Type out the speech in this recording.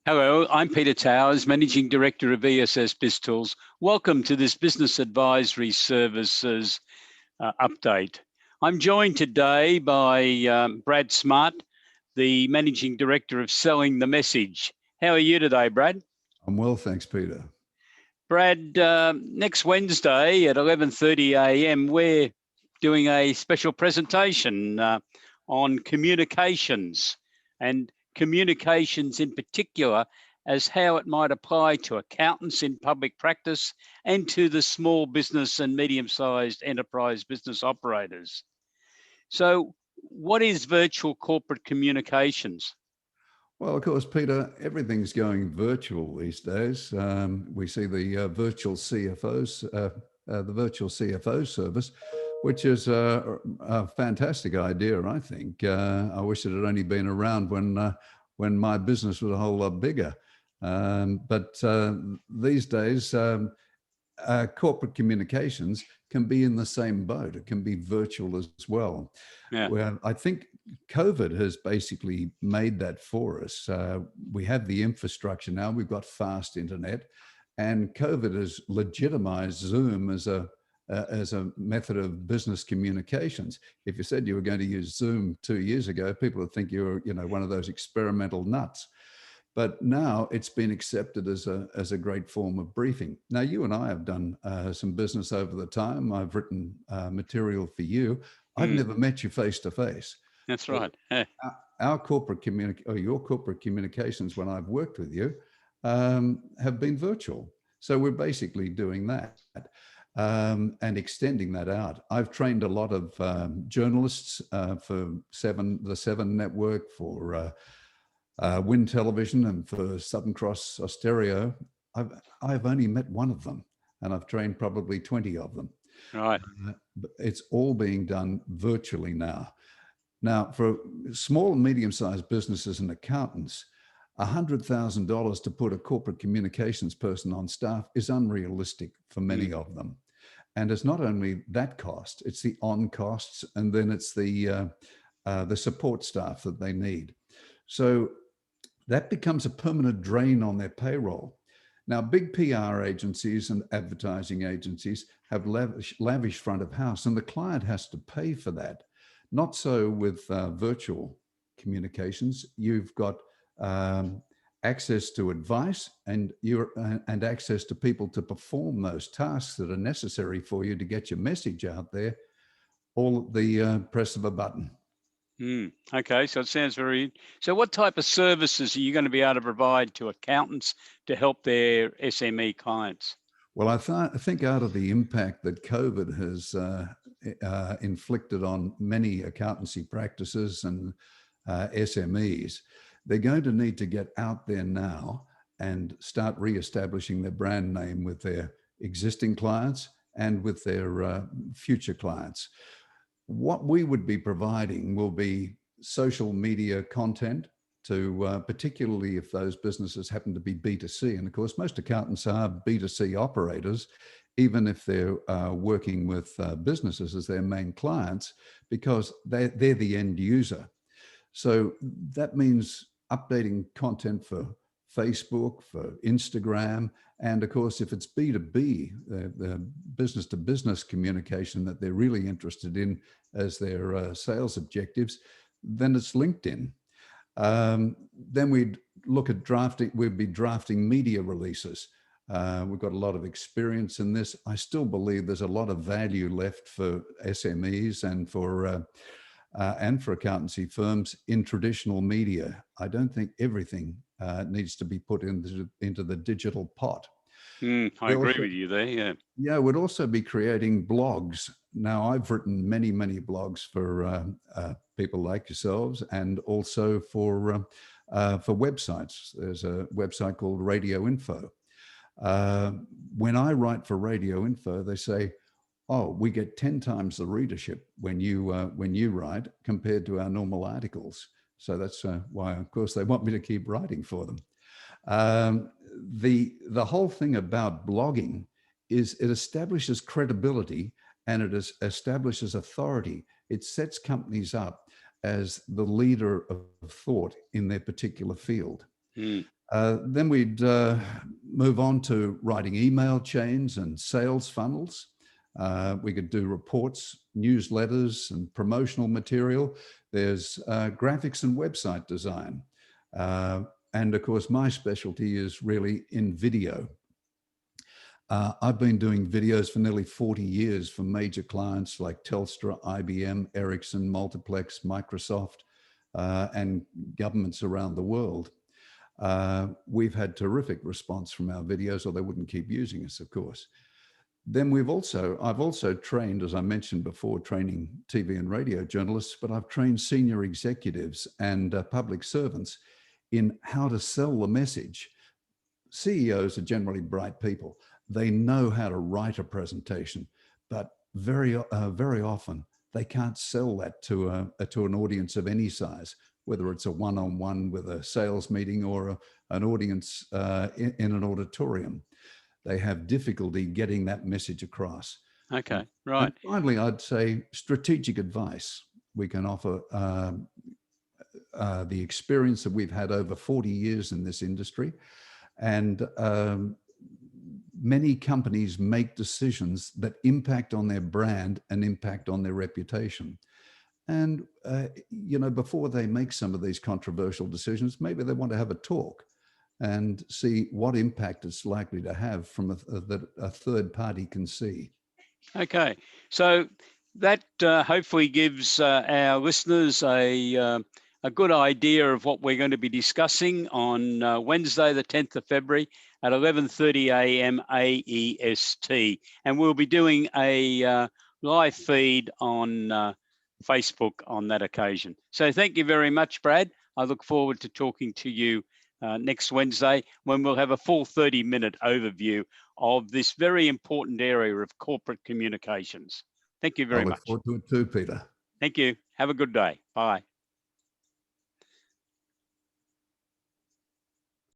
Hello, I'm Peter Towers, Managing Director of ESS BIZTOOLS. Welcome to this Business Advisory Services update. I'm joined today by Brad Smart, the Managing Director of Selling the Message. How are you today, Brad? I'm well, thanks, Peter. Brad, next Wednesday at 11:30 a.m., we're doing a special presentation on communications, and communications in particular as how it might apply to accountants in public practice and to the small business and medium-sized enterprise business operators. So what is virtual corporate communications? Well, of course, Peter, everything's going virtual these days. We see the virtual CFO service, which is a fantastic idea, I think. I wish it had only been around when my business was a whole lot bigger. But these days, corporate communications can be in the same boat. It can be virtual as well. Yeah. Well, I think COVID has basically made that for us. We have the infrastructure now. We've got fast internet, and COVID has legitimized Zoom as a method of business communications. If you said you were going to use Zoom 2 years ago, people would think you were, one of those experimental nuts. But now it's been accepted as a great form of briefing. Now, you and I have done some business over the time. I've written material for you. I've never met you face to face. That's right. Yeah. Your corporate communications, when I've worked with you, have been virtual. So we're basically doing that and extending that out. I've trained a lot of journalists for the Seven Network, for Wind Television, and for Southern Cross Austereo. I've only met one of them, and I've trained probably 20 of them. Right. It's all being done virtually now. Now, for small and medium-sized businesses and accountants, $100,000 to put a corporate communications person on staff is unrealistic for many of them. And it's not only that cost, it's the on costs, and then it's the support staff that they need. So that becomes a permanent drain on their payroll. Now, big PR agencies and advertising agencies have lavish front of house, and the client has to pay for that. Not so with virtual communications. You've got access to advice and access to people to perform those tasks that are necessary for you to get your message out there, all at the press of a button. Okay, so it sounds very. So, what type of services are you going to be able to provide to accountants to help their SME clients? Well, I think out of the impact that COVID has inflicted on many accountancy practices and SMEs, they're going to need to get out there now and start reestablishing their brand name with their existing clients and with their future clients. What we would be providing will be social media content to particularly if those businesses happen to be B2C. And of course, most accountants are B2C operators, even if they're working with businesses as their main clients, because they're the end user. So that means updating content for Facebook, for Instagram, and of course, if it's B2B, the business to business communication that they're really interested in as their sales objectives, then it's LinkedIn. Then we'd look at we'd be drafting media releases. We've got a lot of experience in this. I still believe there's a lot of value left for SMEs and for accountancy firms in traditional media. I don't think everything needs to be put into the digital pot. I agree with you there, yeah. Yeah, we'd also be creating blogs. Now, I've written many, many blogs for people like yourselves, and also for websites. There's a website called Radio Info. When I write for Radio Info, they say, "Oh, we get 10 times the readership when you write compared to our normal articles." So that's why, of course, they want me to keep writing for them. The whole thing about blogging is it establishes credibility and it establishes authority. It sets companies up as the leader of thought in their particular field. Then we'd move on to writing email chains and sales funnels. We could do reports, newsletters, and promotional material. There's graphics and website design. And of course, my specialty is really in video. I've been doing videos for nearly 40 years for major clients like Telstra, IBM, Ericsson, Multiplex, Microsoft, and governments around the world. We've had terrific response from our videos, or they wouldn't keep using us, of course. Then I've also trained, as I mentioned before, training TV and radio journalists, but I've trained senior executives and public servants in how to sell the message. CEOs are generally bright people. They know how to write a presentation, but very often they can't sell that to an audience of any size, whether it's a one-on-one with a sales meeting or an audience in an auditorium. They have difficulty getting that message across. Okay, right. And finally, I'd say strategic advice. We can offer the experience that we've had over 40 years in this industry. And many companies make decisions that impact on their brand and impact on their reputation. And, you know, before they make some of these controversial decisions, maybe they want to have a talk and see what impact it's likely to have from that a third party can see. Okay, so that hopefully gives our listeners a good idea of what we're going to be discussing on Wednesday, the 10th of February at 11:30 a.m. AEST. And we'll be doing a live feed on Facebook on that occasion. So thank you very much, Brad. I look forward to talking to you next Wednesday, when we'll have a full 30-minute overview of this very important area of corporate communications. Thank you very much. I look forward to it too, Peter. Thank you. Have a good day. Bye.